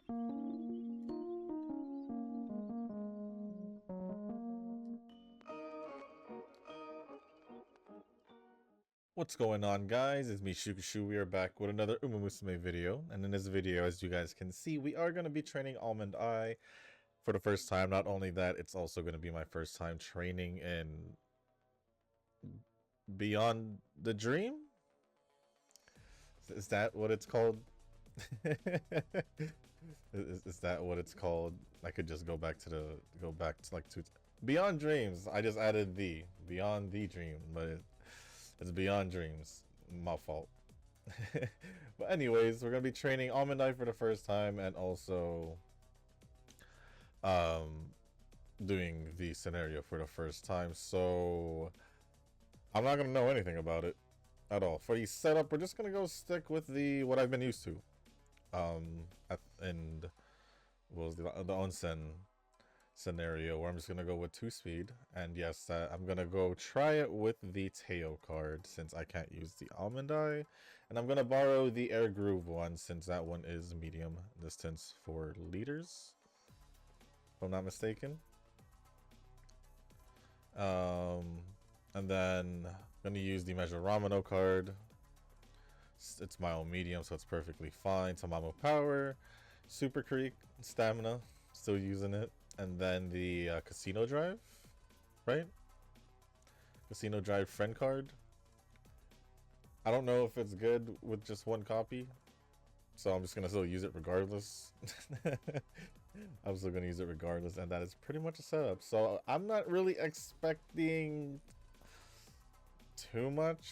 What's going on, guys? It's me, Shukashu. We are back with another Musume video. And in this video, as you guys can see, we are going to be training Almond Eye for the first time. Not only that, it's also going to be my first time training in Beyond the Dream? Is that what it's called? is that what it's called? I could just go back to like Beyond Dreams. I just added the Beyond the Dream, but it's Beyond Dreams. My fault. But anyways, we're gonna be training Almond Eye for the first time, and also doing the scenario for the first time. So I'm not gonna know anything about it at all. For the setup, we're just gonna go stick with what I've been used to. And what was the onsen scenario, where I'm just gonna go with 2-speed, and yes, I'm gonna go try it with the Teo card since I can't use the Almond Eye, and I'm gonna borrow the Air Groove one since that one is medium distance for leaders, if I'm not mistaken. And then I'm gonna use the Measure Ramano card. It's my own medium, so it's perfectly fine. Tamamo Power, Super Creek, Stamina, still using it. And then the Casino Drive, right? Casino Drive friend card. I don't know if it's good with just one copy, so I'm just gonna still use it regardless. I'm still gonna use it regardless, and that is pretty much a setup. So I'm not really expecting too much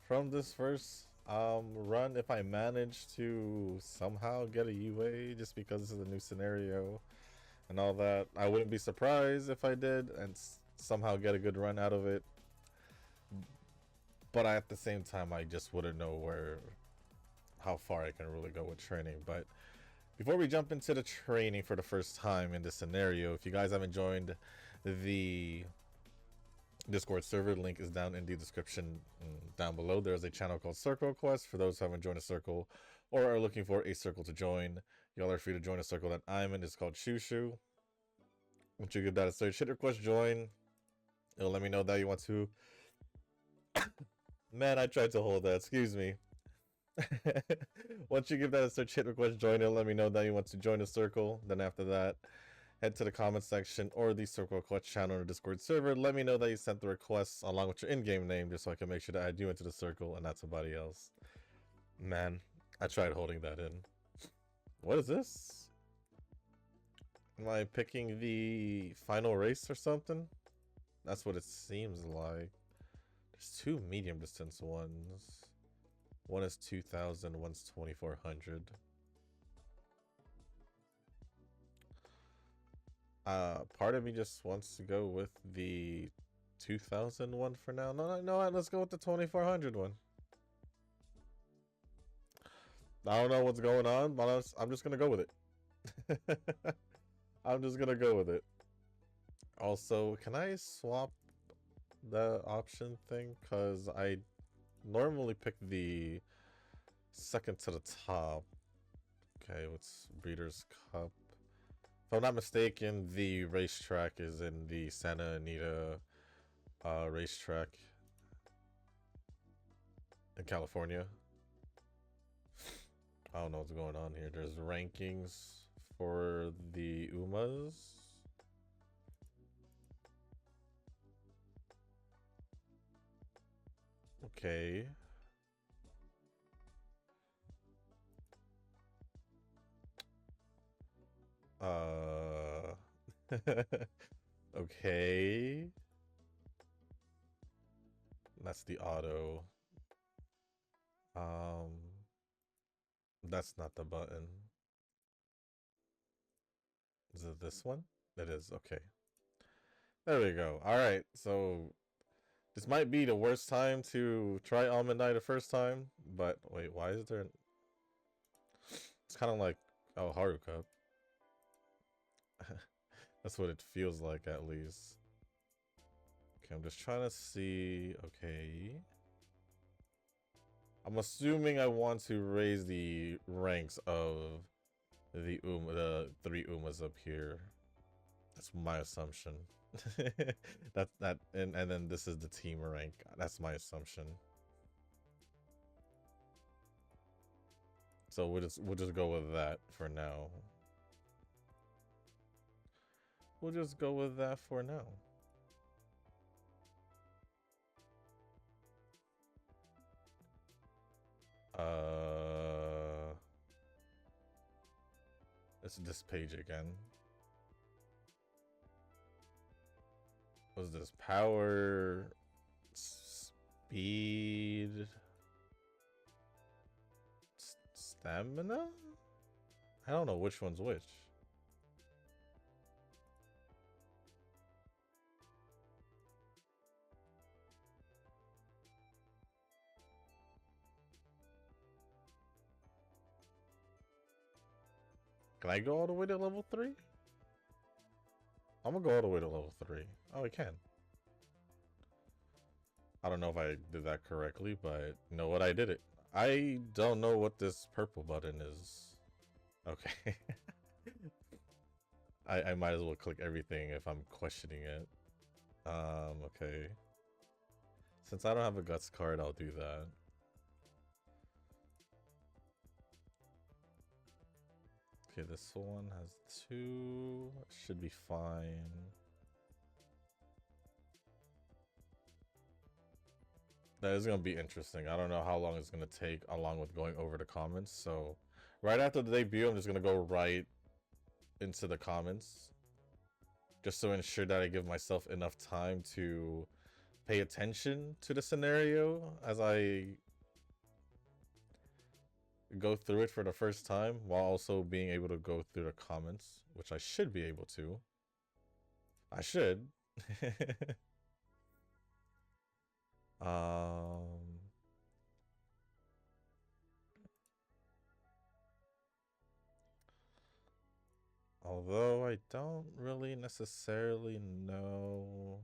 from this first run. If I manage to somehow get a UA, just because this is a new scenario and all that, I wouldn't be surprised if I did and somehow get a good run out of it. But at the same time, I just wouldn't know how far I can really go with training. But before we jump into the training for the first time in this scenario, if you guys haven't joined the Discord server, link is down in the description down below. There's a channel called Circle Quest for those who haven't joined a circle or are looking for a circle to join. Y'all are free to join a circle that I'm in. It's called Shushu. Once you give that a search, hit request join. It'll let me know that you want to. Man, I tried to hold that. Excuse me. Once you give that a search, hit request join. It'll let me know that you want to join a circle. Then after that, head to the comment section or the Circle Quest channel on the Discord server. Let me know that you sent the requests along with your in-game name, just so I can make sure to add you into the circle and not somebody else. Man, I tried holding that in. What is this? Am I picking the final race or something? That's what it seems like. There's two medium distance ones. One is 2,000, one's 2,400. Part of me just wants to go with the 2,000 one for now. No, let's go with the 2,400 one. I don't know what's going on, but I'm just gonna go with it. I'm just gonna go with it. Also, can I swap the option thing? Because I normally pick the second to the top. Okay, what's Breeders' Cup? If I'm not mistaken, the racetrack is in the Santa Anita racetrack in California. I don't know what's going on here. There's rankings for the UMAs. Okay. Okay. That's the auto. That's not the button. Is it this one? It is, okay. There we go. Alright, so this might be the worst time to try Almond Eye the first time, but wait, why is there... It's kind of like Haru Cup. That's what it feels like, at least. Okay, I'm just trying to see... Okay. I'm assuming I want to raise the ranks of the 3 Umas up here. That's my assumption. And then this is the team rank. That's my assumption. So we'll just go with that for now. We'll just go with that for now. It's this page again. What's this? Power, speed, stamina? I don't know which one's which. Can I go all the way to level 3? I'm gonna go all the way to level 3. Oh, I can. I don't know if I did that correctly, but you know what? I did it. I don't know what this purple button is. Okay. I might as well click everything if I'm questioning it. Okay. Since I don't have a guts card, I'll do that. Okay, this one has 2. Should be fine. That is going to be interesting. I don't know how long it's going to take along with going over the comments. So right after the debut, I'm just going to go right into the comments. Just to ensure that I give myself enough time to pay attention to the scenario as I go through it for the first time, while also being able to go through the comments, which I should be able to. I should. Although I don't really necessarily know.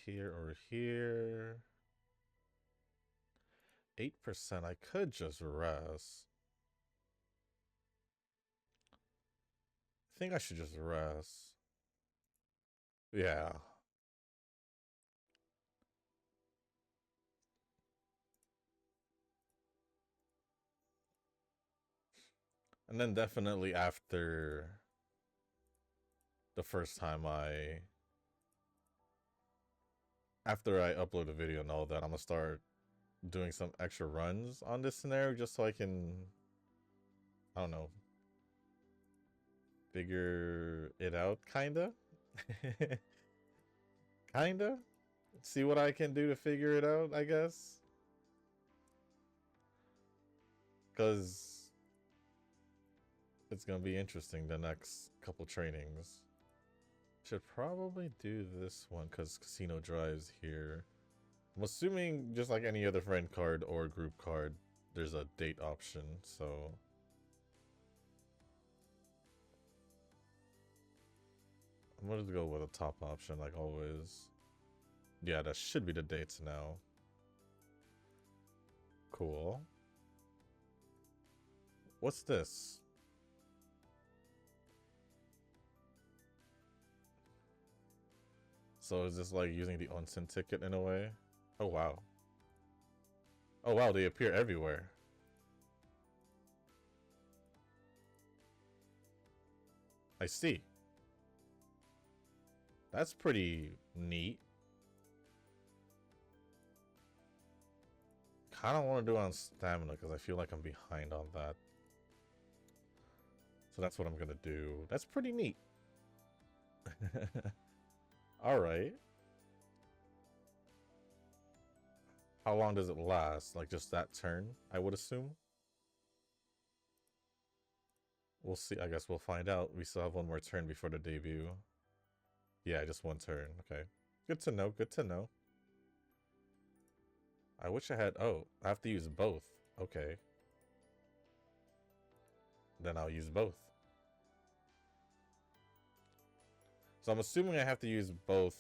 Here or here. 8%, I could just rest. I think I should just rest. Yeah. And then definitely after the first time after I upload a video and all that, I'm gonna start doing some extra runs on this scenario just so I can, I don't know, figure it out, kinda. Kinda. See what I can do to figure it out, I guess. Because it's gonna be interesting the next couple trainings. Should probably do this one because Casino Drive's here. I'm assuming just like any other friend card or group card, there's a date option, so I'm gonna go with a top option like always. Yeah, that should be the dates now. Cool. What's this? So is this like using the onsen ticket in a way? Oh wow. Oh wow, they appear everywhere. I see. That's pretty neat. Kind of want to do it on stamina because I feel like I'm behind on that. So that's what I'm gonna do. That's pretty neat. Alright. How long does it last? Like just that turn, I would assume? We'll see. I guess we'll find out. We still have one more turn before the debut. Yeah, just one turn. Okay. Good to know. Good to know. I wish I had... Oh, I have to use both. Okay. Then I'll use both. So I'm assuming I have to use both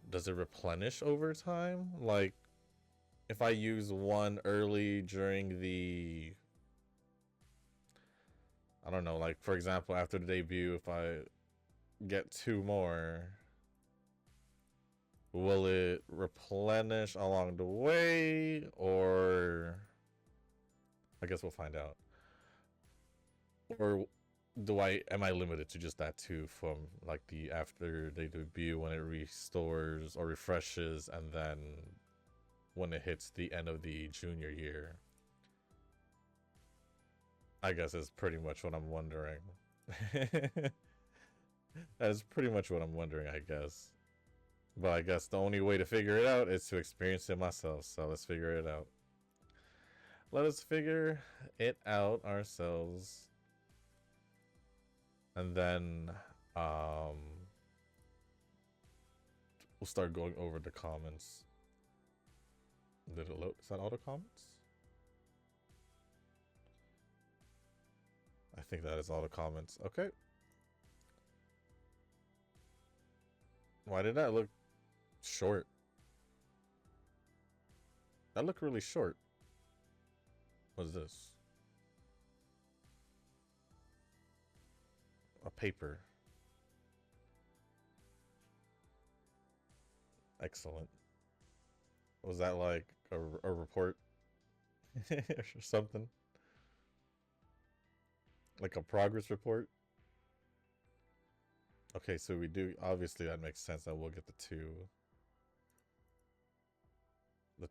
does it replenish over time? Like, if I use one early during the, I don't know, like for example, after the debut, if I get two more, will it replenish along the way, or I guess we'll find out. Or am I limited to just that two from like the after they debut when it restores or refreshes, and then when it hits the end of the junior year? I guess is pretty much what I'm wondering. That is pretty much what I'm wondering, I guess. But I guess the only way to figure it out is to experience it myself. So let's figure it out. Let us figure it out ourselves. And then we'll start going over the comments. Did it load? Is that all the comments? I think that is all the comments. Okay. Why did that look short? That looked really short. What is this? A paper. Excellent. Was that like a report or something? Like a progress report? Okay, so we do, obviously that makes sense that we'll get the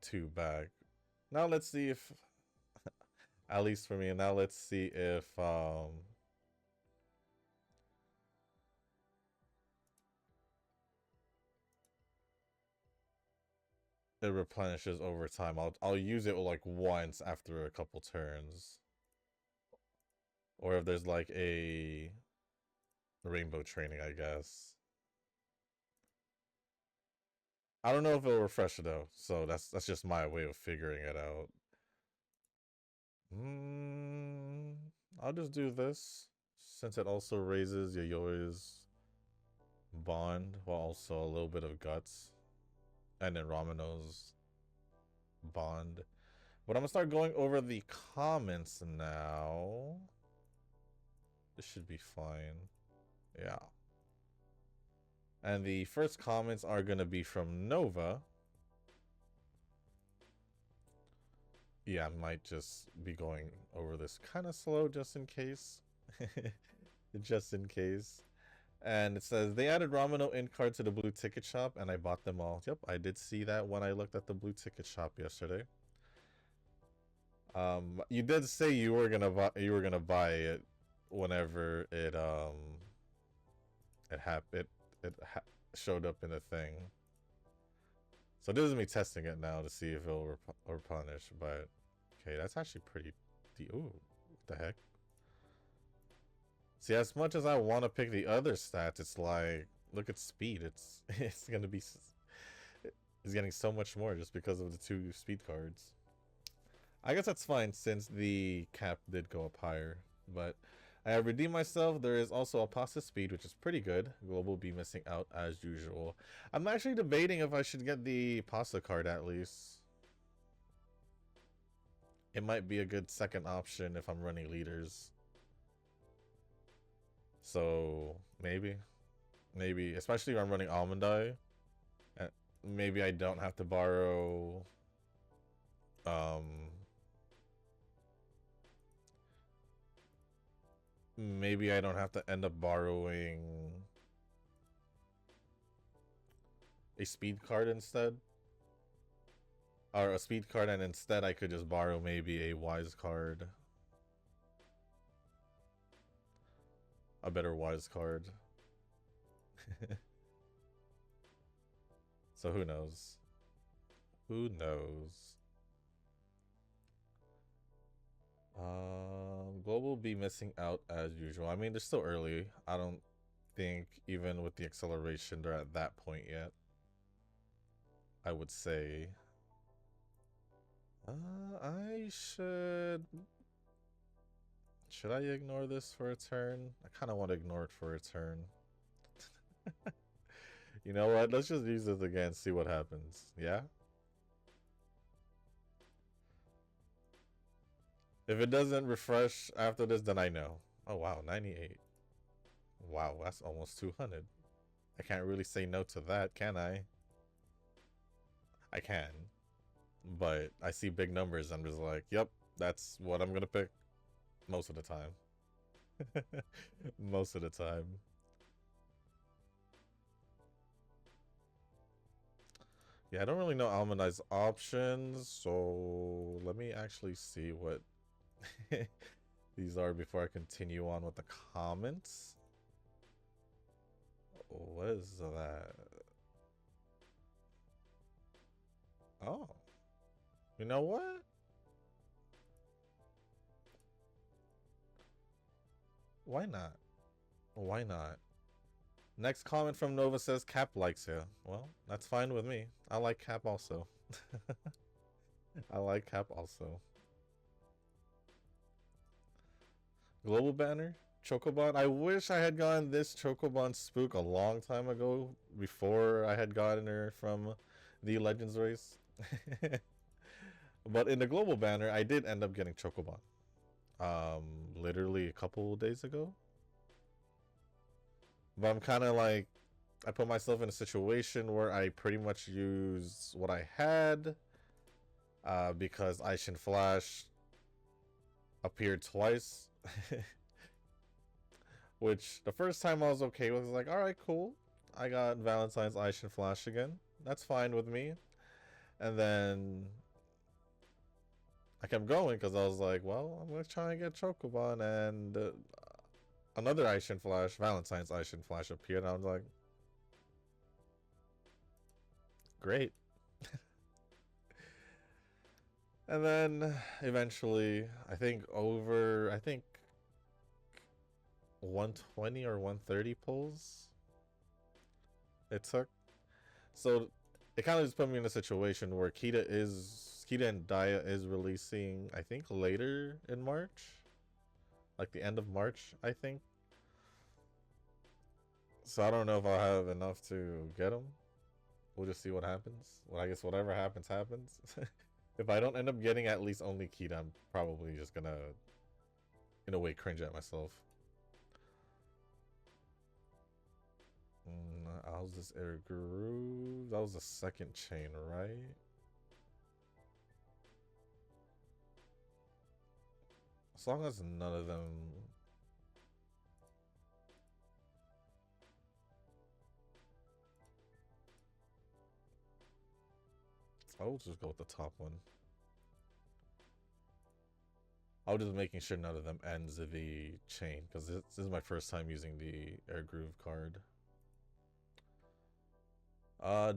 two back. Now let's see if, at least for me, now let's see if it replenishes over time. I'll use it like once after a couple turns. Or if there's like a rainbow training, I guess. I don't know if it'll refresh it though, so that's just my way of figuring it out. I'll just do this since it also raises Yayoi's bond while also a little bit of guts, and then Ramino's bond. But I'm gonna start going over the comments now. This should be fine. Yeah. And the first comments are gonna be from Nova. Yeah, I might just be going over this kind of slow just in case. Just in case. And it says, they added Ramino in card to the blue ticket shop and I bought them all. Yep, I did see that when I looked at the blue ticket shop yesterday. You did say you were gonna buy it whenever it showed up in the thing. So this is me testing it now to see if it'll replenish, but okay, that's actually pretty ooh, what the heck? See, as much as I want to pick the other stats, it's like, look at speed. It's it's getting so much more just because of the two speed cards. I guess that's fine since the cap did go up higher, but I have redeemed myself. There is also a pasta speed, which is pretty good. Global be missing out as usual. I'm actually debating if I should get the pasta card at least. It might be a good second option if I'm running leaders. So maybe, especially if I'm running Almond Eye, maybe I don't have to borrow. Maybe I don't have to end up borrowing a speed card instead. Or a speed card, and instead I could just borrow maybe a wise card. A better wise card. So who knows? Who knows? Global be missing out as usual. I mean, they're still early. I don't think even with the acceleration they're at that point yet. I would say. I should. Should I ignore this for a turn? I kind of want to ignore it for a turn. You know what? Let's just use this again, see what happens. Yeah? If it doesn't refresh after this, then I know. Oh, wow, 98. Wow, that's almost 200. I can't really say no to that, can I? I can. But I see big numbers, I'm just like, yep, that's what I'm gonna pick. Most of the time. Most of the time. Yeah, I don't really know Almond Eye's options, so let me actually see what these are before I continue on with the comments. What is that? Oh. You know what? Why not? Why not? Next comment from Nova says Cap likes you. Well, that's fine with me. I like Cap also. I like Cap also. Global banner? Chocobon? I wish I had gotten this Chocobon spook a long time ago before I had gotten her from the Legends race. But in the global banner, I did end up getting Chocobon. Literally a couple days ago. But I'm kind of like, I put myself in a situation where I pretty much use what I had because Aishin Flash appeared twice. Which the first time I was okay with, I was like, alright, cool. I got Valentine's Aishin Flash again. That's fine with me. And then I kept going because I was like, well, I'm going to try and get Chocobon. And another Aishin Flash, Valentine's Aishin Flash appeared. And I was like, great. And then eventually, I think 120 or 130 pulls it took. So it kind of just put me in a situation where Kita and Daya is releasing, I think, later in March. Like the end of March, I think. So I don't know if I'll have enough to get them. We'll just see what happens. Well, I guess whatever happens, happens. If I don't end up getting at least only Kita, I'm probably just gonna, in a way, cringe at myself. How's this air groove? That was the second chain, right? As long as none of them... I'll just go with the top one. I'll just making sure none of them ends the chain, because this is my first time using the air groove card.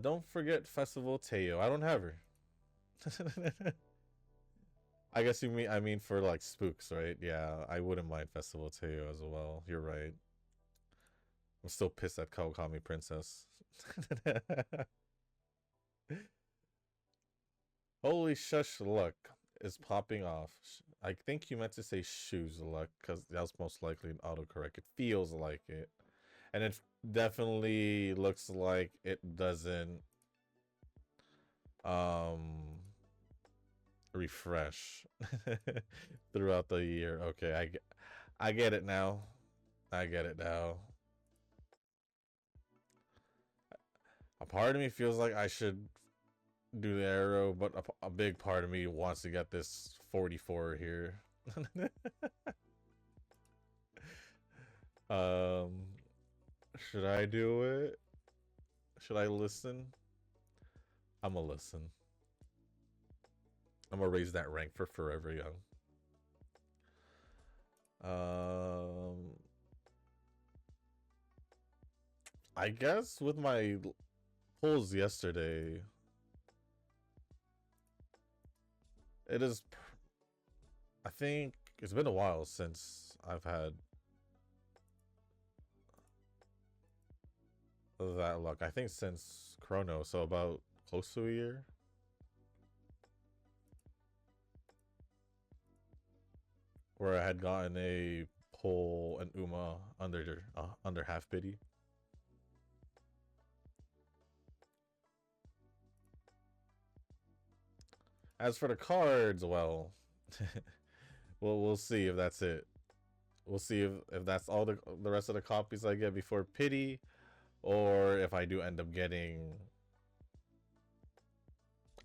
Don't forget Festival Teo. I don't have her. I guess I mean for like spooks, right? Yeah, I wouldn't mind Festival Teo as well. You're right. I'm still pissed at Kawakami Princess. Holy shush luck is popping off. I think you meant to say shoes luck because that was most likely an autocorrect. It feels like it. And it definitely looks like it doesn't refresh throughout the year. Okay, I get it now. I get it now. A part of me feels like I should do the arrow, but a big part of me wants to get this 44 here. um, should I do it? Should I listen? I'm gonna listen. I'm gonna raise that rank for Forever Young. I guess with my pulls yesterday, it is. I think it's been a while since I've had that luck. I think since Chrono, so about close to a year. Where I had gotten a pull and Uma under half biddy. As for the cards, well, we'll see if that's it. We'll see if that's all the rest of the copies I get before pity, or if I do end up getting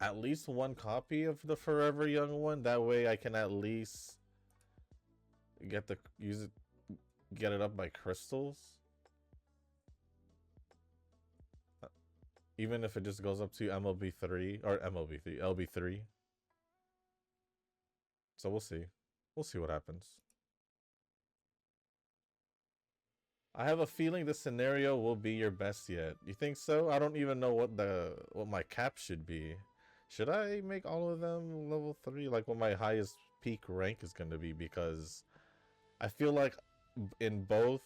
at least one copy of the Forever Young one. That way I can at least get get it up by crystals. Even if it just goes up to MLB3 or MLB3, LB3. So we'll see. We'll see what happens. I have a feeling this scenario will be your best yet. You think so? I don't even know what my cap should be. Should I make all of them level 3? Like what my highest peak rank is going to be? Because I feel like in both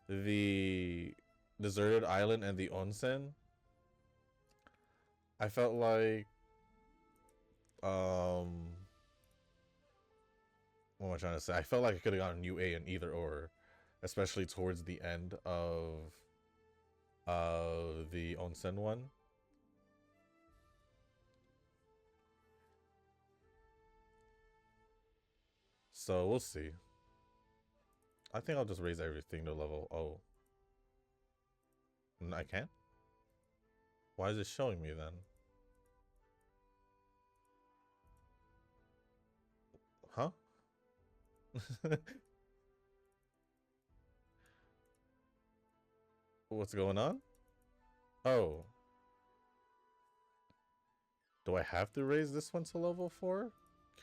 the Deserted Island and the Onsen, I felt like what am I trying to say? I felt like I could have gotten UA in either or, especially towards the end of the Onsen one. So we'll see. I think I'll just raise everything to level. Oh, I can't? Why is it showing me then? Huh? What's going on? Oh. Do I have to raise this one to level 4?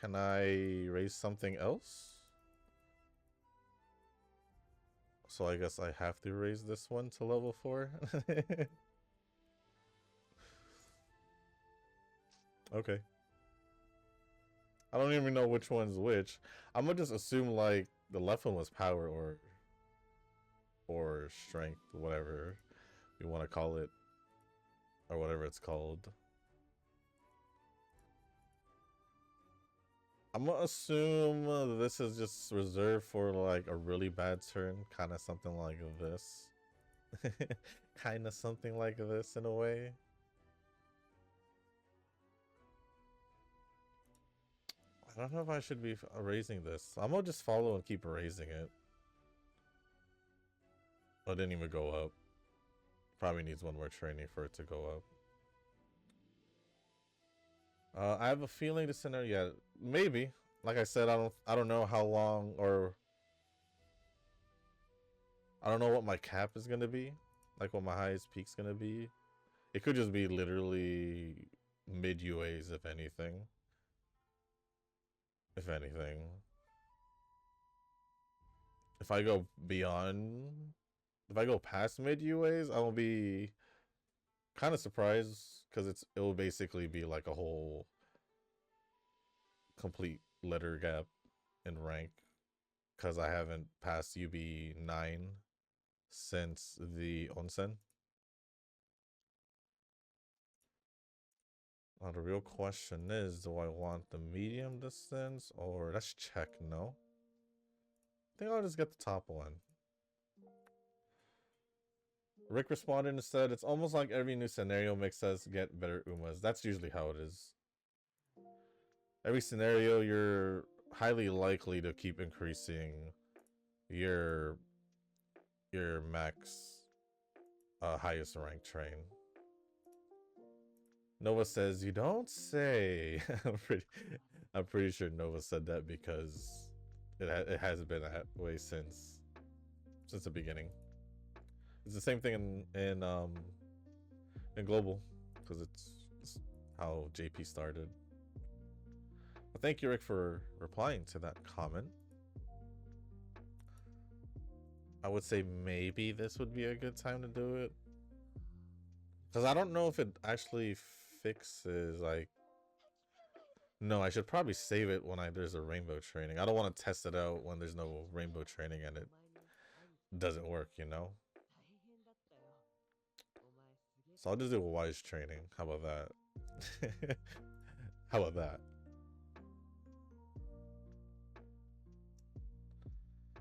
Can I raise something else? So I guess I have to raise this one to level 4? Okay. I don't even know which one's which. I'm gonna just assume like the left one was power or strength, whatever you want to call it, or whatever it's called. I'm gonna assume this is just reserved for like a really bad turn, kind of something like this. Kind of something like this in a way. I don't know if I should be erasing this. I'm gonna just follow and keep erasing it. Oh, it didn't even go up. Probably needs one more training for it to go up. I have a feeling this scenario, yeah, maybe. Like I said, I don't know how long, or I don't know what my cap is gonna be, like what my highest peak's gonna be. It could just be literally mid UAs, if anything. If anything. If I go beyond, if I go past mid UAs, I will be kind of surprised, because it will basically be like a whole complete letter gap in rank, because I haven't passed UB 9 since the Onsen. The real question is, do I want the medium distance, or let's check. No, I think I'll just get the top one. Rick responded and said, it's almost like every new scenario makes us get better Umas. That's usually how it is. Every scenario, you're highly likely to keep increasing your max highest rank train. Nova says, you don't say. I'm pretty sure Nova said that because it has been that way since the beginning. It's the same thing in global, because it's how JP started. Well, thank you, Rick, for replying to that comment. I would say maybe this would be a good time to do it, because I don't know if it actually fixes, like, no, I should probably save it when there's a rainbow training. I don't want to test it out when there's no rainbow training and it doesn't work, you know? So I'll just do a wise training. How about that? How about that?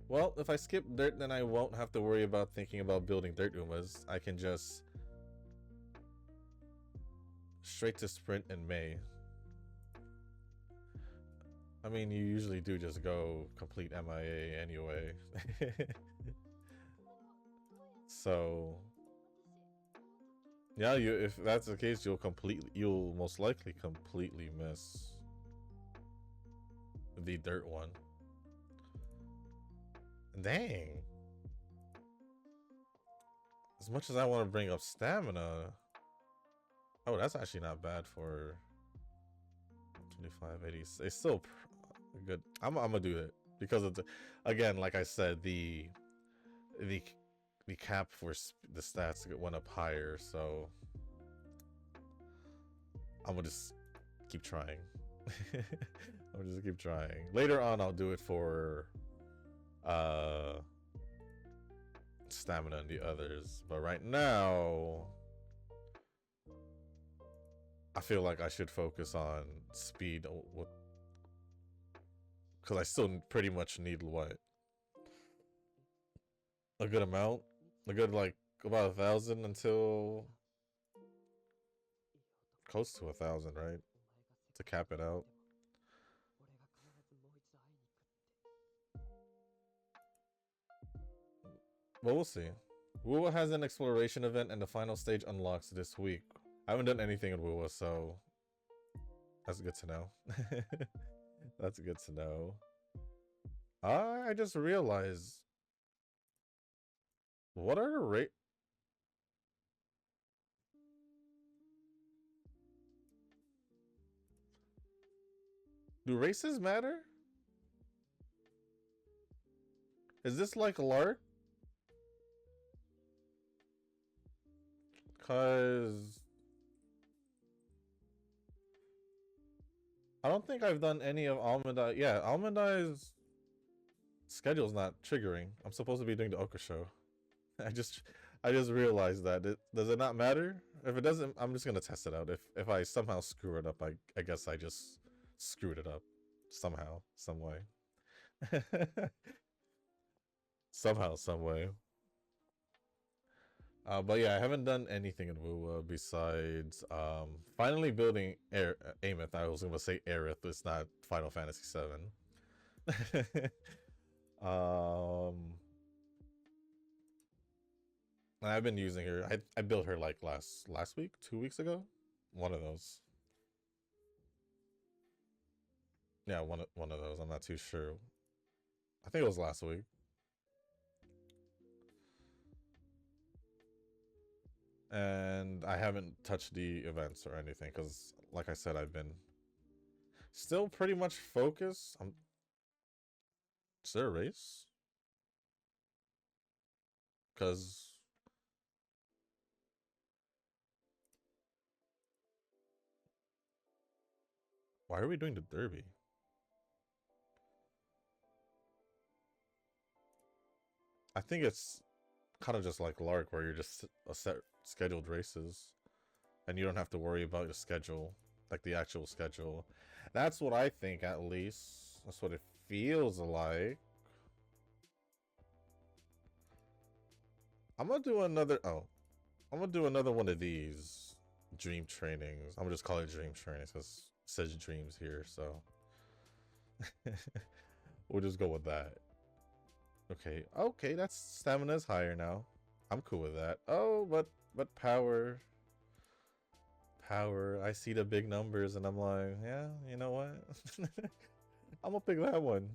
Well, if I skip dirt, then I won't have to worry about thinking about building dirt Umas. I can just straight to sprint in May. I mean, you usually do just go complete MIA anyway. So, yeah, if that's the case, you'll most likely completely miss the dirt one. Dang. As much as I want to bring up stamina. Oh, that's actually not bad for 2580. It's still good. I'm gonna do it because of again, like I said, the cap for the stats went up higher, so I'm gonna just keep trying. I'm gonna just keep trying. Later on, I'll do it for stamina and the others, but right now I feel like I should focus on speed, because I still pretty much need what, a good amount, a good like about 1,000 until close to 1,000, right, to cap it out. Well, we'll see. Wuwa has an exploration event and the final stage unlocks this week. I haven't done anything in Wuwa, so that's good to know. That's good to know. I just realized, what are the rate? Do races matter? Is this like Lark? Cause I don't think I've done any of Almond Eye. Yeah, Almond Eye's schedule's not triggering. I'm supposed to be doing the Oka show. I just realized that. Does it not matter? If it doesn't, I'm just gonna test it out. If I somehow screw it up, I guess I just screwed it up somehow, some way. Somehow, some way. But yeah, I haven't done anything in Wuwa besides finally building Ameth. I was gonna say Aerith, it's not Final Fantasy VII. And I've been using her. I built her like last week, 2 weeks ago, one of those. Yeah, one of those. I'm not too sure. I think it was last week. And I haven't touched the events or anything because, like I said, I've been still pretty much focused. Is there a race? Because why are we doing the derby? I think it's kind of just like Lark, where you're just a set scheduled races, and you don't have to worry about your schedule, like the actual schedule. That's what I think, at least. That's what it feels like. I'm gonna do another. Oh, I'm gonna do another one of these dream trainings. I'm gonna just call it dream trainings because it says dreams here, so we'll just go with that. Okay, okay, that's stamina's higher now. I'm cool with that. Oh, but power. I see the big numbers and I'm like, yeah, you know what? I'm gonna pick that one.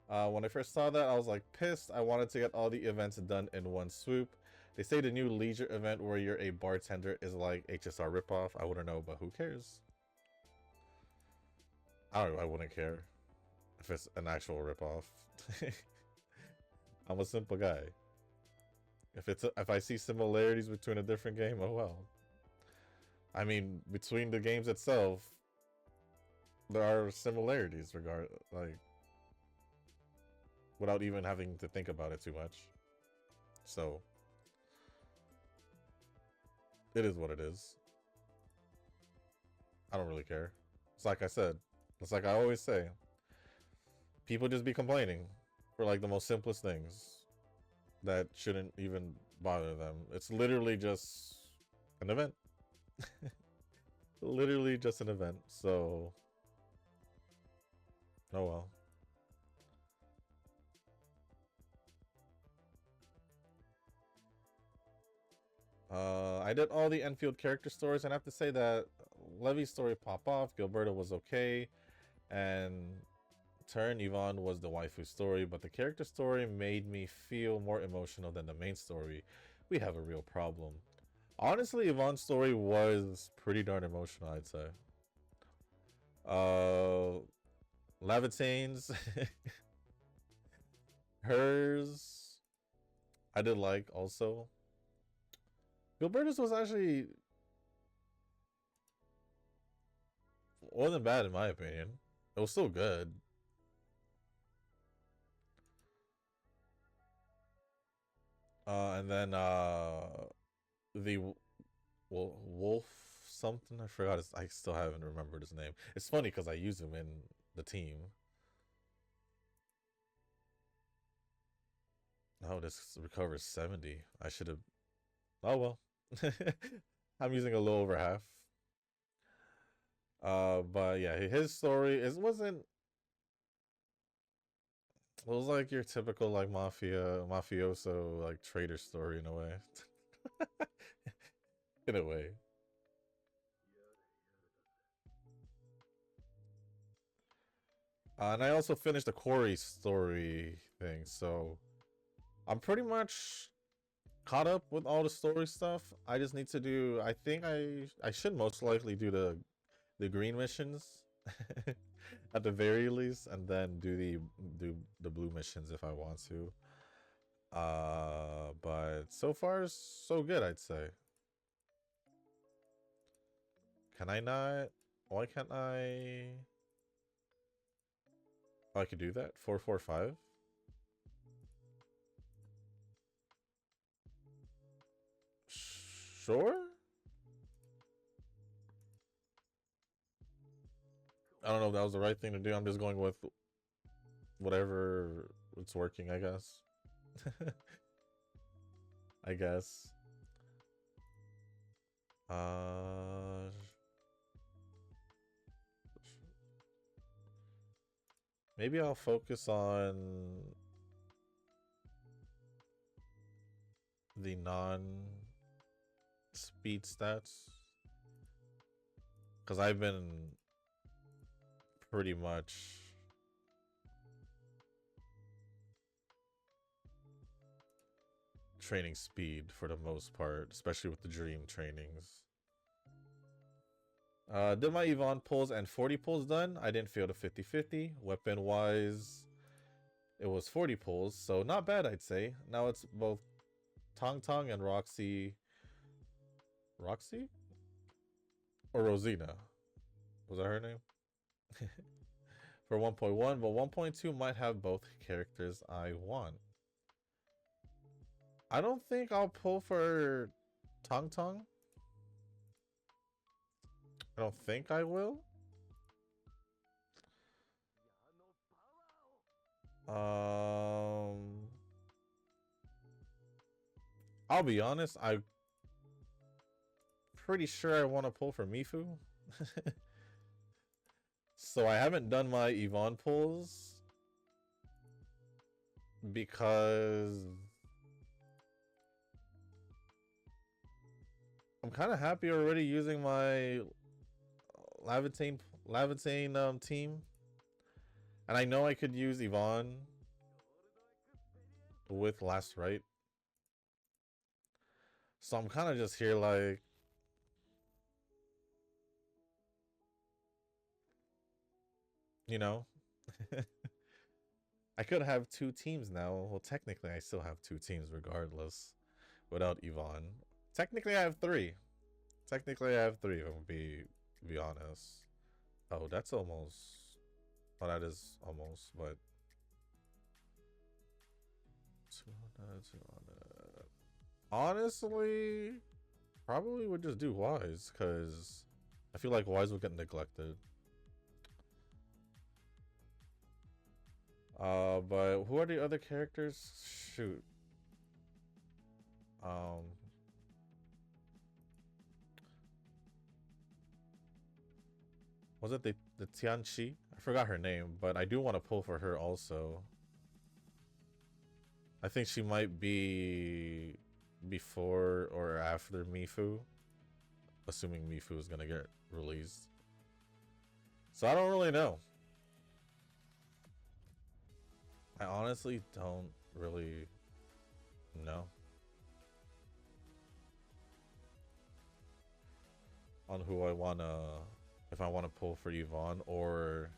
When I first saw that, I was like pissed. I wanted to get all the events done in one swoop. They say the new leisure event where you're a bartender is like HSR ripoff. I wouldn't know, but who cares? I wouldn't care if it's an actual ripoff. I'm a simple guy. If I see similarities between a different game, oh well. I mean, between the games itself, there are similarities without even having to think about it too much. So it is what it is. I don't really care. It's like I said. It's like I always say. People just be complaining for like the most simplest things that shouldn't even bother them. It's literally just an event. Literally just an event. So Oh well. I did all the Enfield character stories, and I have to say that Levy's story pop off, Gilberto was okay, and Turn Yvonne was the waifu story, but the character story made me feel more emotional than the main story. We have a real problem. Honestly, Yvonne's story was pretty darn emotional, I'd say. Uh, Lavitane's, hers, I did like also. Gilberto's was actually wasn't bad in my opinion. It was still good. And then the Wolf something, I forgot his, I still haven't remembered his name. It's funny because I use him in the team. Oh, this recovers 70. I should have. Oh well. I'm using a little over half. But yeah, his story is wasn't. It was like your typical like mafioso like traitor story in a way. In a way. And I also finished the Corey story thing, so I'm pretty much caught up with all the story stuff. I just need to do. I think I should most likely do the green missions at the very least, and then do the blue missions if I want to. But so far so good, I'd say. Can I not? Why can't I? Oh, I could do that. 445. Sure. I don't know if that was the right thing to do. I'm just going with whatever it's working, I guess. I guess. Uh, Maybe I'll focus on the non-speed stats because I've been pretty much training speed for the most part, especially with the dream trainings. Did my Yvonne pulls and 40 pulls done. I didn't feel the 50-50. Weapon wise, it was 40 pulls, so not bad, I'd say. Now it's both Tong Tong and Roxy. Roxy? Or Rosina? Was that her name? For 1.1, but 1.2 might have both characters I want. I don't think I'll pull for Tong Tong. I don't think I will. I'll be honest, I'm pretty sure I want to pull for Mifu. So I haven't done my Yvonne pulls because I'm kind of happy already using my Lavitane team. And I know I could use Yvonne with Last Right. So I'm kind of just here like, you know, I could have two teams now. Well, technically, I still have two teams regardless without Yvonne. Technically, I have three. Technically, I have three, if I'm be honest. Oh, that's almost. Oh, that is almost, but. 200, 200. Honestly, probably would just do Wise, because I feel like Wise would get neglected. But who are the other characters? Shoot. Was it the Tianchi? I forgot her name, but I do want to pull for her also. I think she might be before or after Mifu, assuming Mifu is gonna get released. So I don't really know. I honestly don't really know on who I wanna, if I wanna pull for Yvonne or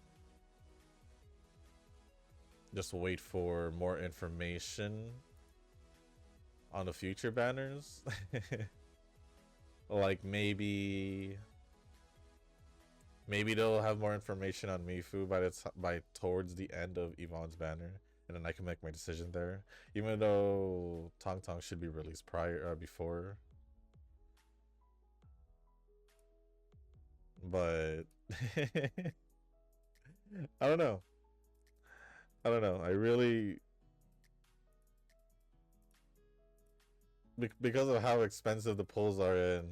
just wait for more information on the future banners. Like maybe they'll have more information on Mifu by towards the end of Yvonne's banner, and then I can make my decision there. Even though Tong Tong should be released before, but I don't know. I don't know. I really, because of how expensive the pulls are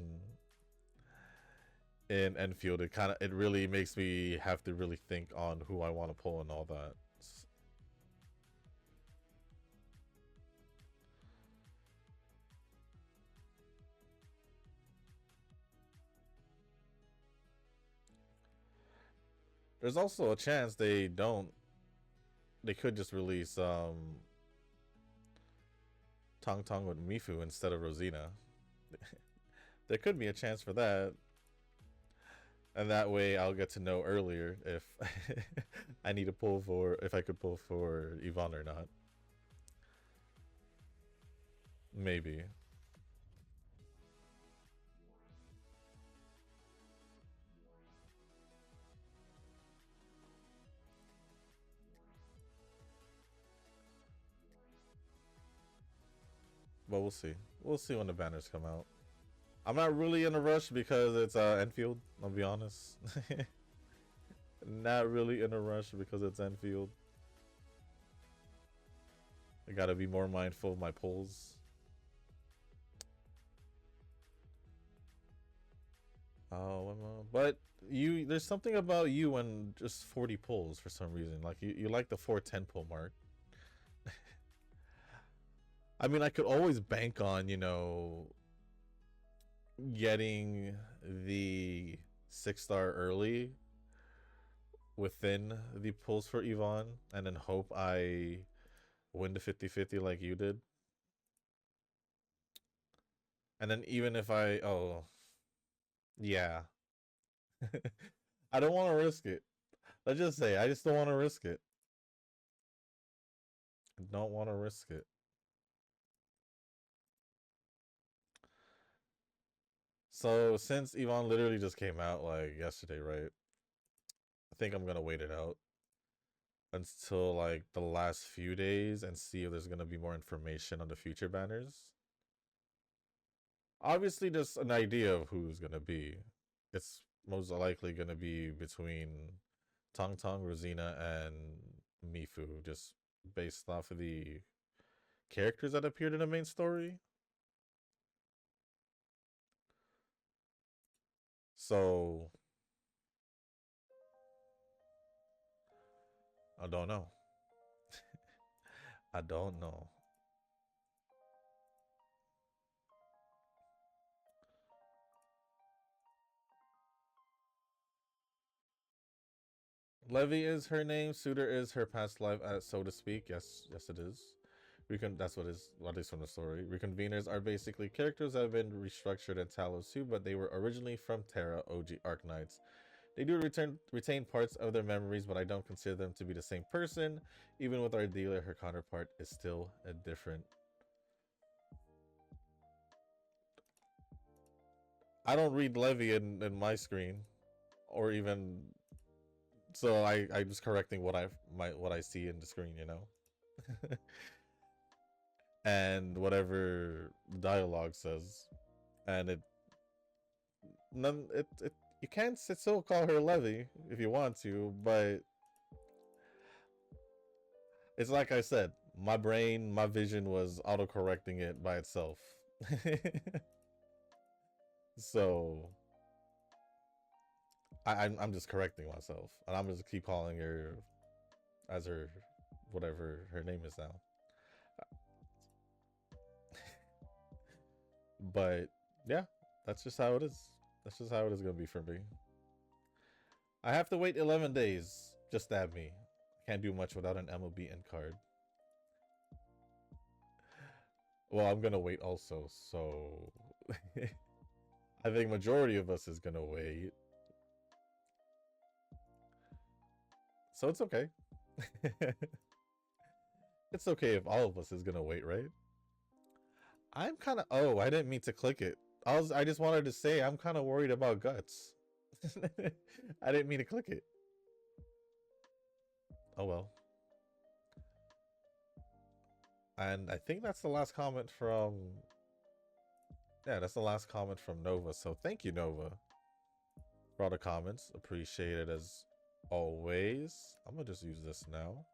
in Enfield, it really makes me have to really think on who I want to pull and all that. There's also a chance they could just release Tong Tong with Mifu instead of Rosina. There could be a chance for that. And that way I'll get to know earlier if I need to pull for, if I could pull for Yvonne or not. Maybe. But we'll see. We'll see when the banners come out. I'm not really in a rush because it's Enfield, I'll be honest. Not really in a rush because it's Enfield. I gotta be more mindful of my pulls. Oh, but there's something about you and just 40 pulls for some reason. Like you like the 410 pull mark. I mean, I could always bank on, getting the 6-star early within the pulls for Yvonne and then hope I win the 50-50 like you did. And then even if yeah. I don't want to risk it. Let's just say I just don't want to risk it. I don't want to risk it. So since Yvonne literally just came out like yesterday, right? I think I'm gonna wait it out until like the last few days and see if there's gonna be more information on the future banners. Obviously, just an idea of who's gonna be. It's most likely gonna be between Tong Tong, Rosina, and Mifu, just based off of the characters that appeared in the main story. So I don't know. I don't know. Levy is her name. Suitor is her past life, so to speak. Yes, yes, it is. That's what is from the story. Reconveners are basically characters that have been restructured in Talos 2, but they were originally from Terra OG Arknights. They do retain parts of their memories, but I don't consider them to be the same person. Even with our dealer, her counterpart is still a different. I don't read Levy in my screen, or even so. I'm just correcting what I see in the screen, and whatever dialogue says, and you can still call her Levy if you want to, but it's like I said, my brain, my vision was auto-correcting it by itself. So I'm just correcting myself, and I'm just keep calling her as her whatever her name is now. But yeah, that's just how it is. That's just how it is gonna be for me. I have to wait 11 days. Just stab me. Can't do much without an MLB end card. Well, I'm gonna wait also, so I think majority of us is gonna wait. So it's okay. It's okay if all of us is gonna wait, right? I'm kind of. Oh, I didn't mean to click it. I just wanted to say I'm kind of worried about guts. I didn't mean to click it. Oh well. And I think that's the last comment from. Yeah, that's the last comment from Nova. So thank you, Nova, for all the comments. Appreciate it as always. I'm gonna just use this now.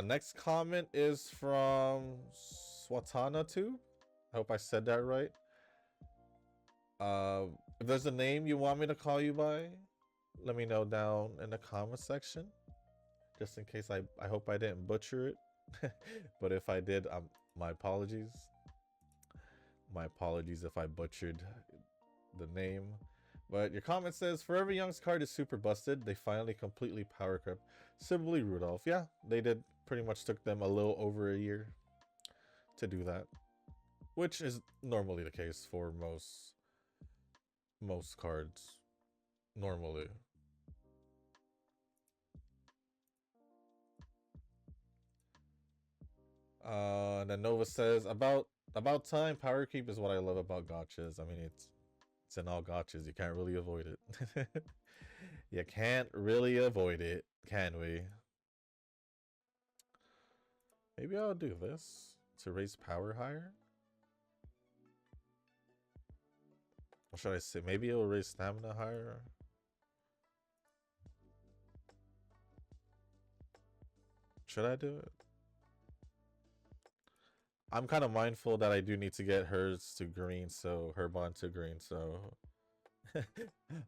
Next comment is from Swatana Tube. I hope I said that right. If there's a name you want me to call you by, let me know down in the comment section. Just in case I hope I didn't butcher it. But if I did, my apologies. My apologies if I butchered the name. But your comment says, Forever Young's card is super busted. They finally completely power crept. Simply Rudolph. Yeah, they did. Pretty much took them a little over a year to do that. Which is normally the case for most cards. Normally. And then Nova says, about time. Power creep is what I love about gotchas. I mean, it's in all gotchas. You can't really avoid it. You can't really avoid it, can we? Maybe I'll do this to raise power higher. Or should I say maybe it'll raise stamina higher? Should I do it? I'm kind of mindful that I do need to get hers to green, so her bond to green, so I'm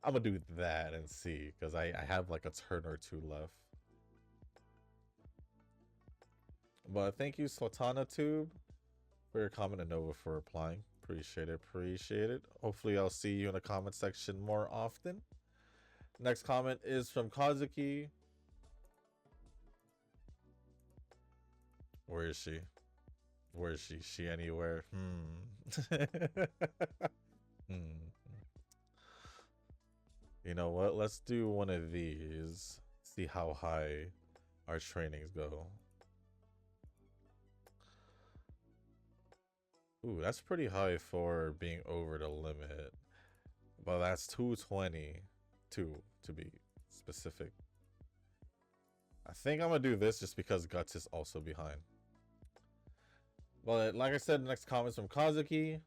gonna do that and see, because I have like a turn or two left. But thank you, Swatana Tube, for your comment, and Nova for replying. Appreciate it, appreciate it. Hopefully I'll see you in the comment section more often. Next comment is from Kazuki. Where is she? Where is she? She anywhere? You know what? Let's do one of these. See how high our trainings go. Ooh, that's pretty high for being over the limit. But that's 222 to be specific. I think I'm gonna do this just because Guts is also behind. But like I said, the next comment's from Kazuki.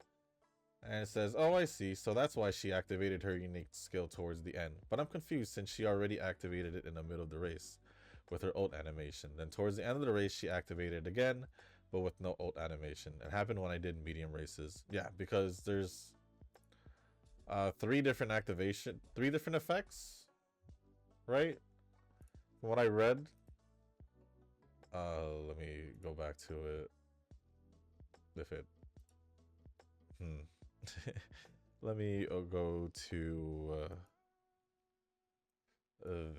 And it says, oh, I see. So that's why she activated her unique skill towards the end. But I'm confused since she already activated it in the middle of the race with her ult animation. Then towards the end of the race, she activated it again, but with no ult animation. It happened when I did medium races. Yeah, because there's three different effects, right? From what I read. Let me go back to it. If it... Let me go to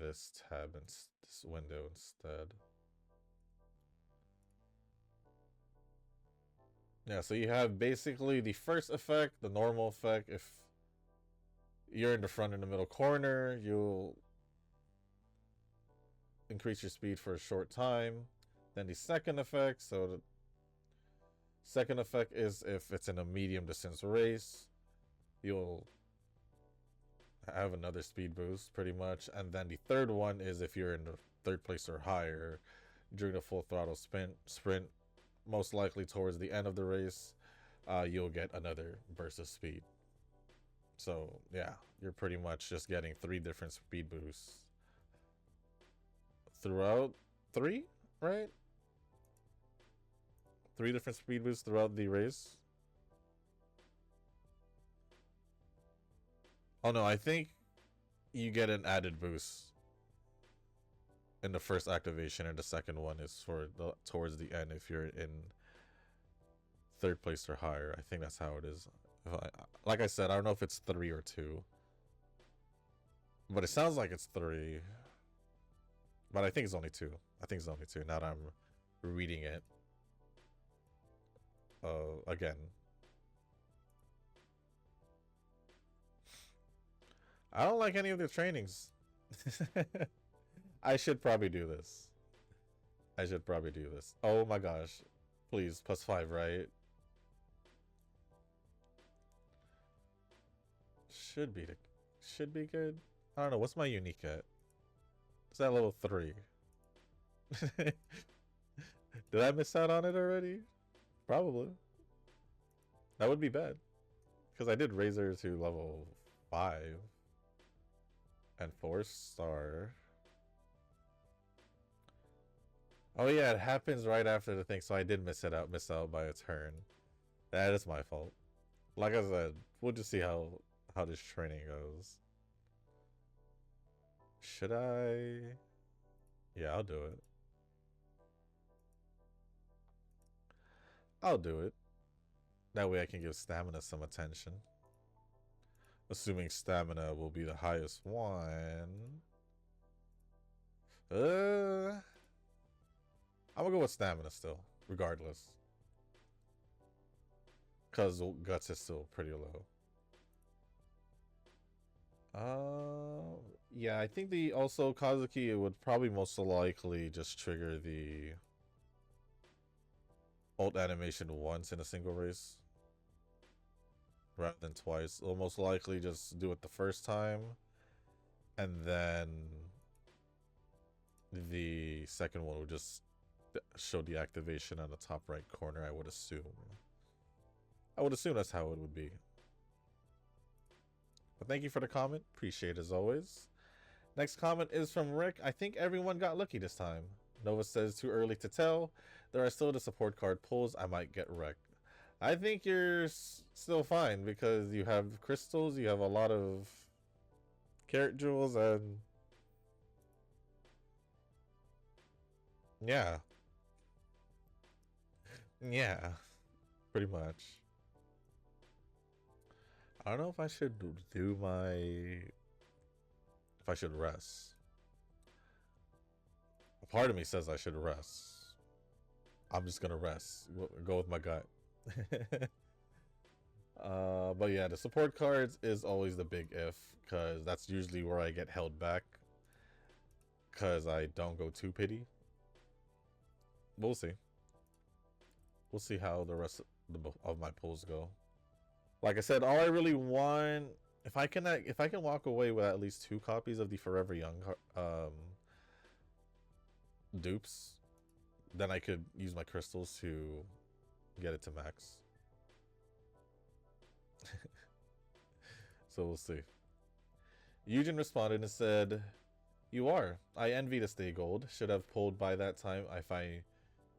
this tab and this window instead. Yeah, so you have basically the first effect, the normal effect. If you're in the front and the middle corner, you'll increase your speed for a short time. Then the second effect, so the second effect is if it's in a medium distance race, you'll have another speed boost pretty much. And then the third one is if you're in the third place or higher during the full throttle sprint, most likely towards the end of the race, you'll get another burst of speed. So yeah, you're pretty much just getting 3 different speed boosts throughout 3, right? 3 different speed boosts throughout the race. Oh no, I think you get an added boost in the first activation, and the second one is for the towards the end if you're in third place or higher. I think that's how it is. Like I said, I don't know if it's 3 or 2, but it sounds like it's 3. But I think it's only 2. I think it's only 2. Now that I'm reading it again. I don't like any of the trainings. I should probably do this. I should probably do this. Oh my gosh. Please, +5, right? Should be good. I don't know. What's my unique at? Is that level 3? Did I miss out on it already? Probably. That would be bad. Because I did Razor to level 5. And 4-star. Oh yeah, it happens right after the thing, so I did miss out by a turn. That is my fault. Like I said, we'll just see how this training goes. Should I? Yeah, I'll do it. I'll do it. That way I can give stamina some attention. Assuming stamina will be the highest one. I'm gonna go with stamina still, regardless. Because guts is still pretty low. Yeah, I think also Kazuki would probably most likely just trigger the ult animation once in a single race. Rather than twice. It'll most likely just do it the first time. And then the second one will just show the activation on the top right corner, I would assume. I would assume that's how it would be. But thank you for the comment. Appreciate it as always. Next comment is from Rick. I think everyone got lucky this time. Nova says too early to tell. There are still the support card pulls. I might get wrecked. I think you're still fine because you have crystals, you have a lot of carrot jewels, and yeah. Yeah, pretty much. I don't know if I should do if I should rest. A part of me says I should rest. I'm just gonna rest. Go with my gut. But yeah, the support cards is always the big if, because that's usually where I get held back, because I don't go too pity. We'll see. We'll see how the rest of my pulls go. Like I said, all I really want, if I can walk away with at least 2 copies of the Forever Young dupes, then I could use my crystals to get it to max. So we'll see. Eugen responded and said, "You are. I envy the Stay Gold. Should have pulled by that time if I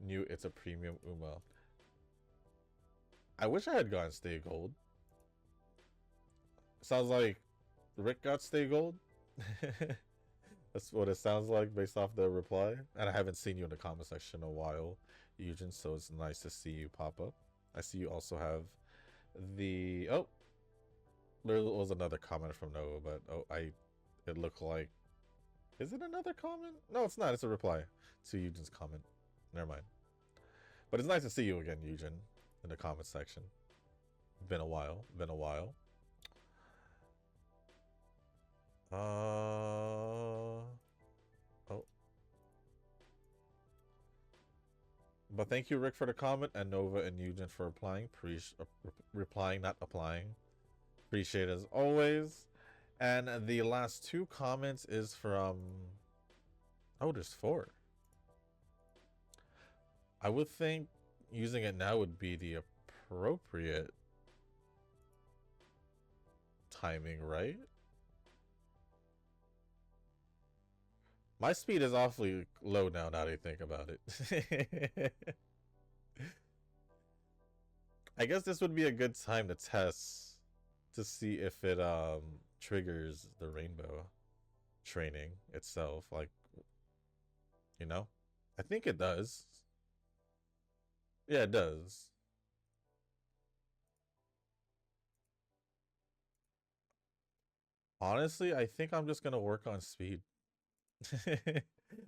knew it's a premium Uma." I wish I had gotten Stay Gold. Sounds like Rick got Stay Gold. That's what it sounds like based off the reply. And I haven't seen you in the comment section in a while, Eugen, so it's nice to see you pop up. I see you also have the... Oh! There was another comment from Noah, but it looked like... Is it another comment? No, it's not. It's a reply to Eugen's comment. Never mind. But it's nice to see you again, Eugen, in the comment section. Been a while. Been a while. Oh. But thank you, Rick, for the comment, and Nova and Eugen for replying, not applying. Appreciate it as always. And the last 2 comments is from... Oh, there's 4. I would think using it now would be the appropriate timing, right? My speed is awfully low now that I think about it. I guess this would be a good time to test to see if it triggers the rainbow training itself. Like, you know, I think it does. Yeah, it does. Honestly, I think I'm just gonna work on speed.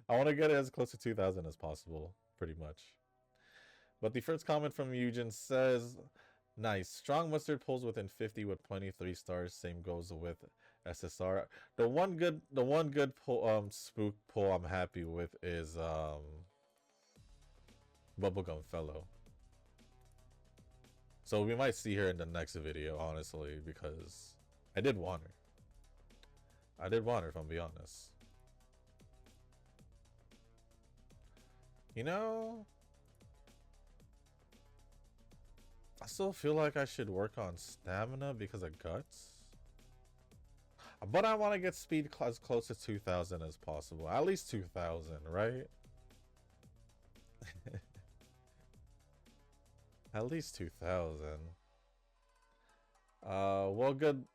I want to get it as close to 2000 as possible, pretty much. But the first comment from Eugen says, "Nice, strong mustard pulls within 50 with 23 stars. Same goes with SSR. The one good spook pull I'm happy with is Bubblegum Fellow. So we might see her in the next video, honestly, because I did want her. I did want her, if I'm being honest. You know, I still feel like I should work on stamina because of guts. But I want to get speed as close to 2000 as possible. At least 2000, right? At least 2000. Well, good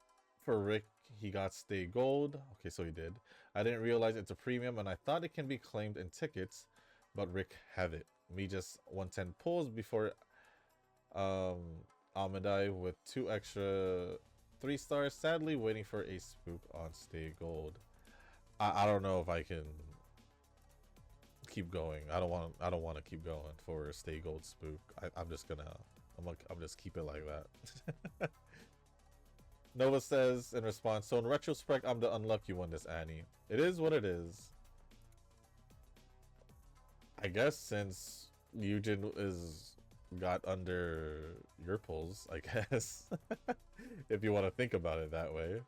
for Rick. He got stay gold. Okay, so he did. I didn't realize it's a premium and I thought it can be claimed in tickets, but Rick have it. Me just 110 pulls before Almond Eye with 2 extra 3 stars. Sadly waiting for a spook on stay gold. I don't know if I can keep going. I don't want to keep going for a stay gold spook. I'm just keep it like that. Nova says in response, so in retrospect, I'm the unlucky one, this Annie. It is what it is. I guess since Eugen got under your pulls, I guess. If you want to think about it that way.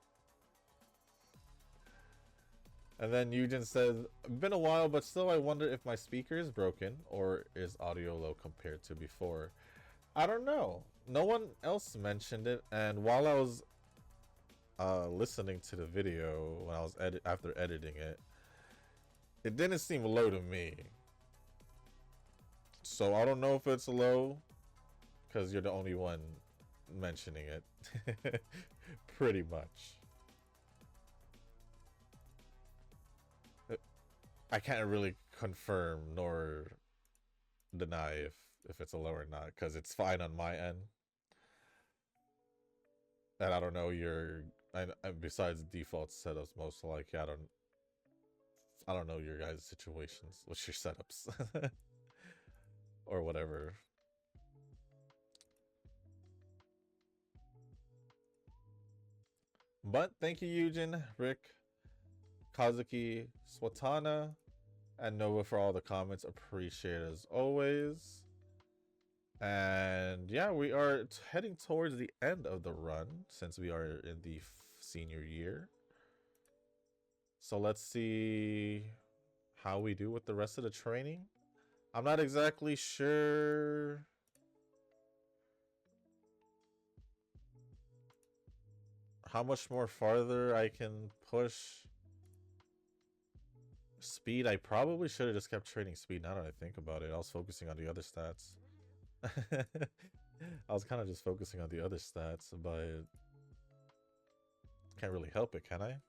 And then Eugen says, been a while, but still I wonder if my speaker is broken or is audio low compared to before. I don't know. No one else mentioned it, and while I was listening to the video when I was after editing it, it didn't seem low to me. So I don't know if it's low because you're the only one mentioning it. Pretty much. I can't really confirm nor deny if it's a low or not because it's fine on my end. And I don't know besides default setups, most likely I don't know your guys' situations. What's your setups? Or whatever. But thank you, Eugen, Rick, Kazuki, Swatana, and Nova for all the comments. Appreciate it as always. And yeah, we are heading towards the end of the run since we are in the senior year. So let's see how we do with the rest of the training. I'm not exactly sure how much more farther I can push speed. I probably should have just kept training speed now that I think about it. I was focusing on the other stats. I was kind of just focusing on the other stats, but can't really help it, can I?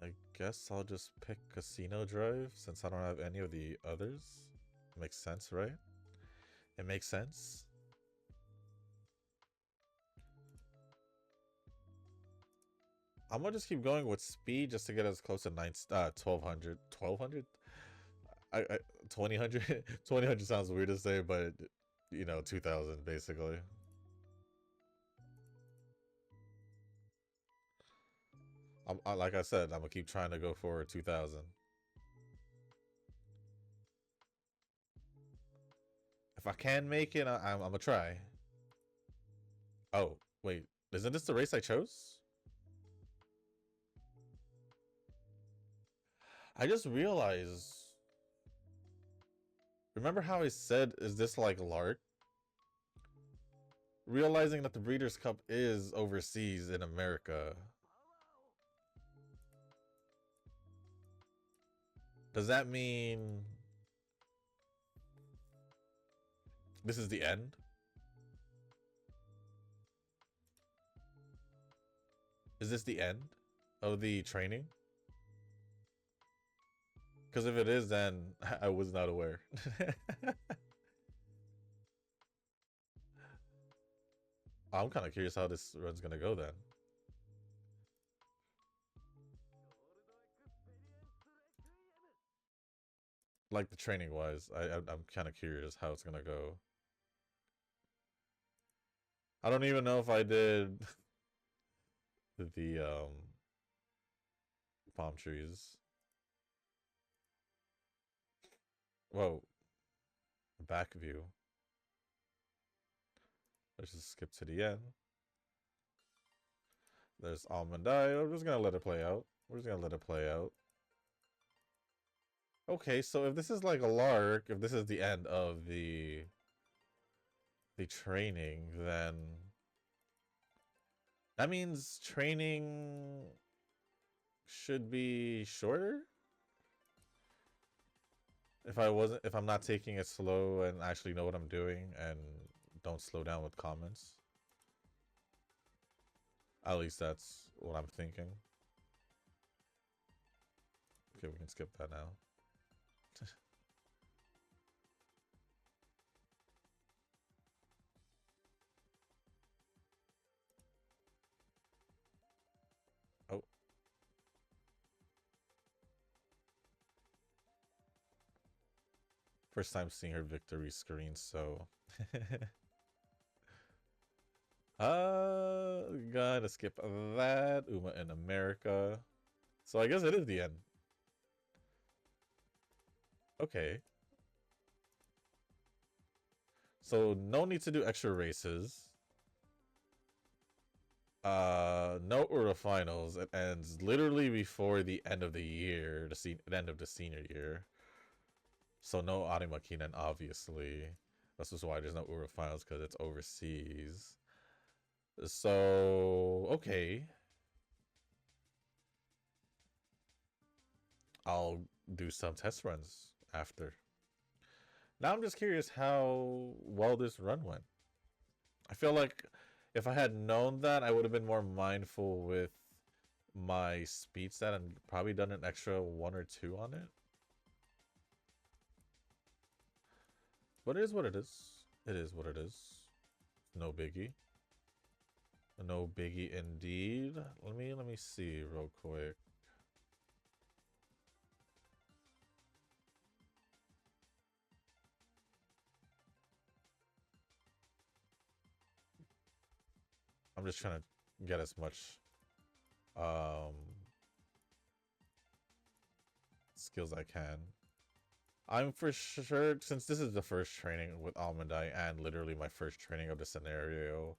I guess I'll just pick Casino Drive since I don't have any of the others. Makes sense, right? It makes sense. I'm gonna just keep going with speed just to get as close to 1200. 1200? 2000? 2000 sounds weird to say, but you know, 2000 basically. Like I said, I'm gonna keep trying to go for 2000. If I can make it, I'm gonna try. Oh, wait. Isn't this the race I chose? I just realized. Remember how I said, is this like Lark? Realizing that the Breeders' Cup is overseas in America. Does that mean this is the end? Is this the end of the training? Because if it is, then I was not aware. I'm kind of curious how this run's gonna go then. Like the training wise, I'm kind of curious how it's gonna go. I don't even know if I did the palm trees. Whoa, back view. Let's just skip to the end. There's Almond Eye. I'm just gonna let it play out. We're just gonna let it play out. Okay, so if this is like a lark, if this is the end of the training, then that means training should be shorter. If I'm not taking it slow and actually know what I'm doing and don't slow down with comments. At least that's what I'm thinking. Okay, we can skip that now. Oh. First time seeing her victory screen, so gotta skip that. Uma in America. So I guess it is the end. Okay. So no need to do extra races. No Ura finals. It ends literally before the end of the year, the end of the senior year. So no Arimakinen, obviously. This is why there's no Ura finals, because it's overseas. So okay. I'll do some test runs after. Now I'm just curious how well this run went. I feel like if I had known that, I would have been more mindful with my speed stat and probably done an extra 1 or 2 on it. But it is what it is. It is what it is. No biggie. No biggie indeed. Let me see real quick. I'm just trying to get as much skills I can. I'm for sure, since this is the first training with Almond Eye and literally my first training of the scenario,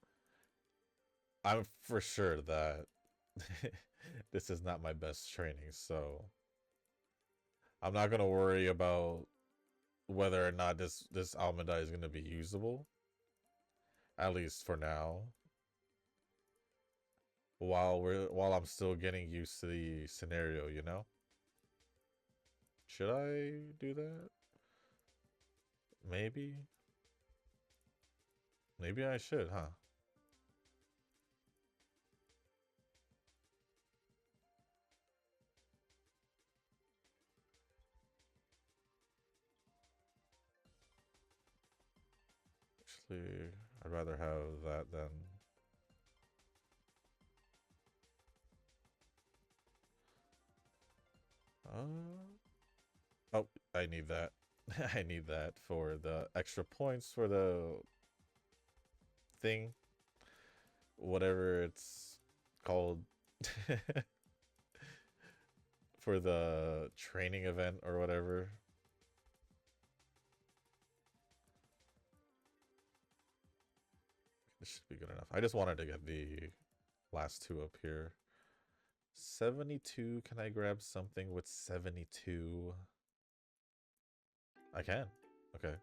I'm for sure that this is not my best training, so I'm not gonna worry about whether or not this Almond Eye is gonna be usable. At least for now. While I'm still getting used to the scenario, you know? Should I do that? Maybe. Maybe I should, huh? Actually, I'd rather have that than... Oh, I need that. I need that for the extra points for the thing. Whatever it's called. For the training event or whatever. This should be good enough. I just wanted to get the last 2 up here. 72. Can I grab something with 72? I can. Okay.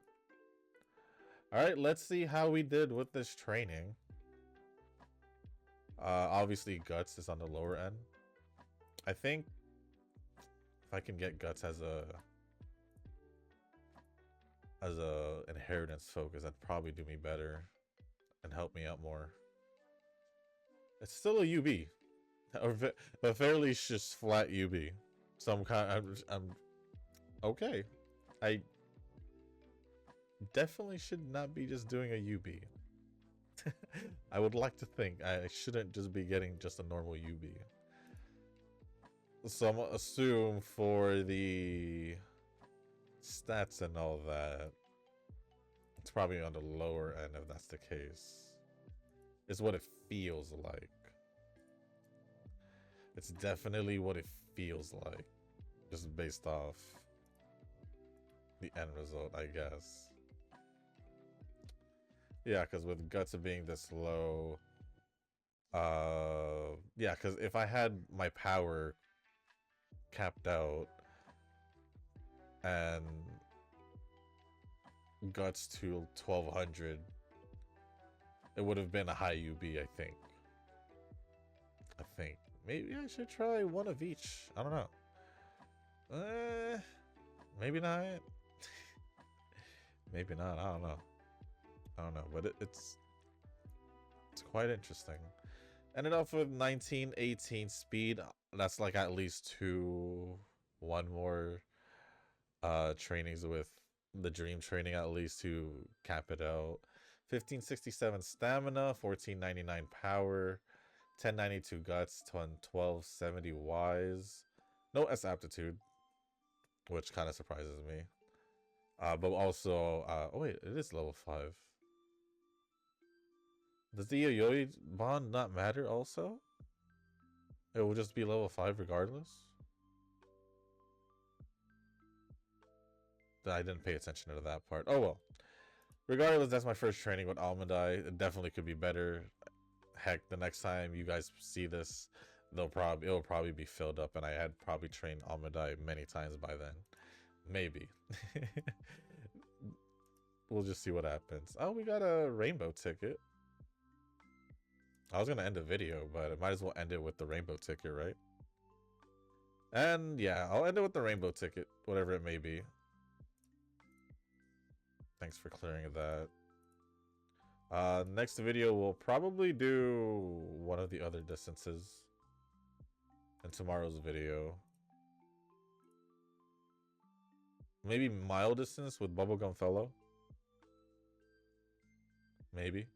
Alright, let's see how we did with this training. Obviously, Guts is on the lower end. I think if I can get guts as a inheritance focus, that'd probably do me better and help me out more. It's still a UB, but fairly just flat UB. So I'm okay. I definitely should not be just doing a UB. I would like to think I shouldn't just be getting just a normal UB. So I'm gonna assume for the stats and all that, it's probably on the lower end if that's the case. It's what it feels like. It's definitely what it feels like. Just based off the end result, I guess. Yeah, because with guts being this low, yeah, because if I had my power capped out and guts to 1200, it would have been a high UB, I think. Maybe I should try one of each. I don't know. Maybe not. Maybe not. I don't know. But it's quite interesting. Ended off with 1918 speed. That's like at least one more trainings with the dream training at least to cap it out. 1567 stamina, 1499 power, 1092 guts, 1270 wise. No S aptitude, which kind of surprises me. But also, oh wait, it is level 5. Does the Yayoi bond not matter also? It will just be level 5 regardless? I didn't pay attention to that part. Oh well. Regardless, that's my first training with Almond Eye. It definitely could be better. Heck, the next time you guys see this, it'll probably be filled up, and I had probably trained Almond Eye many times by then. Maybe. We'll just see what happens. Oh, we got a rainbow ticket. I was gonna end the video, but I might as well end it with the rainbow ticket, right? And yeah, I'll end it with the rainbow ticket, whatever it may be. Thanks for clearing that. Next video, we'll probably do one of the other distances in tomorrow's video. Maybe mile distance with Bubblegum Fellow. Maybe.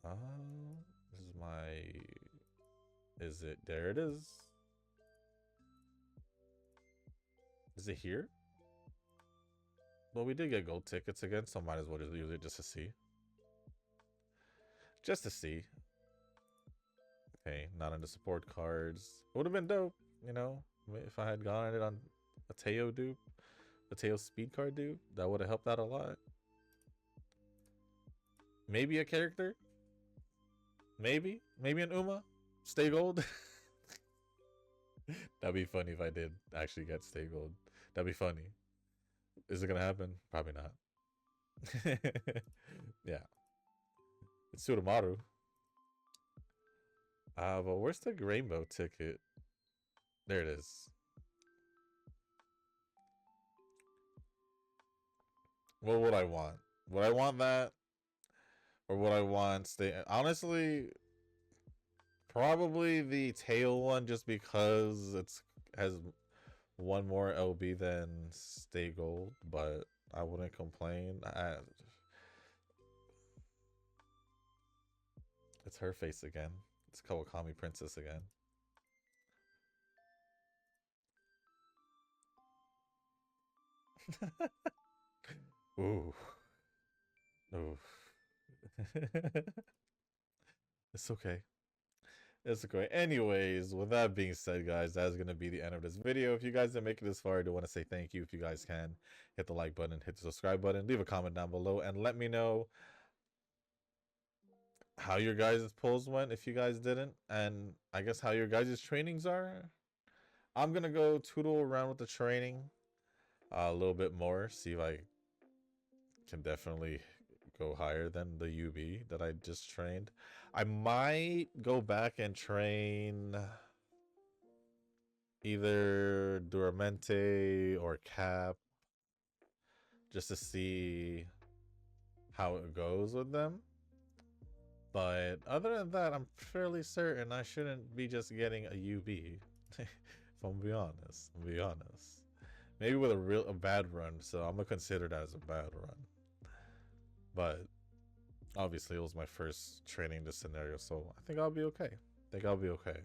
This is my... Is it? There it is. Is it here? Well, we did get gold tickets again, so might as well just use it just to see. Just to see. Okay, not on the support cards. It would have been dope, you know, if I had gotten it on a Teo dupe. A Teo speed card dupe. That would have helped out a lot. Maybe a character. Maybe an Uma. Stay gold. That'd be funny if I did actually get stay gold. That'd be funny. Is it gonna happen? Probably not. Yeah. It's Tsurumaru. But where's the rainbow ticket? There it is. What would I want? Would I want that? Or would I want stay? Honestly, probably the tail one, just because has one more LB than stay gold, but I wouldn't complain. It's her face again. It's Kawakami Princess again. Ooh. Ooh. It's okay. It's okay. Anyways, with that being said, guys, that's going to be the end of this video. If you guys didn't make it this far, I do want to say thank you. If you guys can, hit the like button, hit the subscribe button, leave a comment down below, and let me know how your guys' pulls went if you guys didn't, and I guess how your guys' trainings are. I'm going to go tootle around with the training a little bit more, see if I can definitely go higher than the UB that I just trained. I might go back and train either Duramente or Cap, just to see how it goes with them. But other than that, I'm fairly certain I shouldn't be just getting a UB. If I'm gonna be honest, maybe with a bad run, so I'm gonna consider that as a bad run. But obviously, it was my first training this scenario, so I think I'll be okay.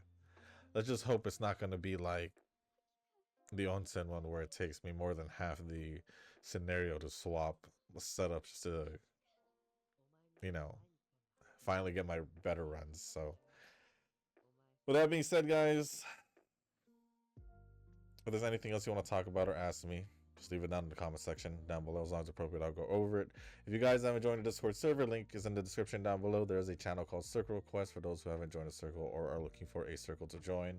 Let's just hope it's not gonna be like the onsen one where it takes me more than half the scenario to swap the setup just to, you know, finally get my better runs. So, with that being said, guys, if there's anything else you want to talk about or ask me, just leave it down in the comment section down below. As long as appropriate, I'll go over it. If you guys haven't joined the Discord server, link is in the description down below. There is a channel called Circle Request for those who haven't joined a circle or are looking for a circle to join.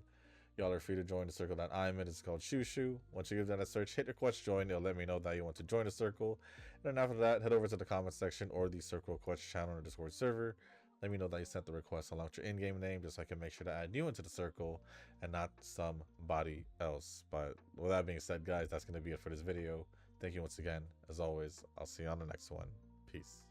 Y'all are free to join the circle that I'm in. It's called Shoo Shoo. Once you give that a search, hit request join. It'll let me know that you want to join a circle. And then after that, head over to the comment section or the Circle Request channel on the Discord server. Let me know that you sent the request along with your in-game name, just so I can make sure to add you into the circle and not somebody else. But with that being said, guys, that's going to be it for this video. Thank you once again. As always, I'll see you on the next one. Peace.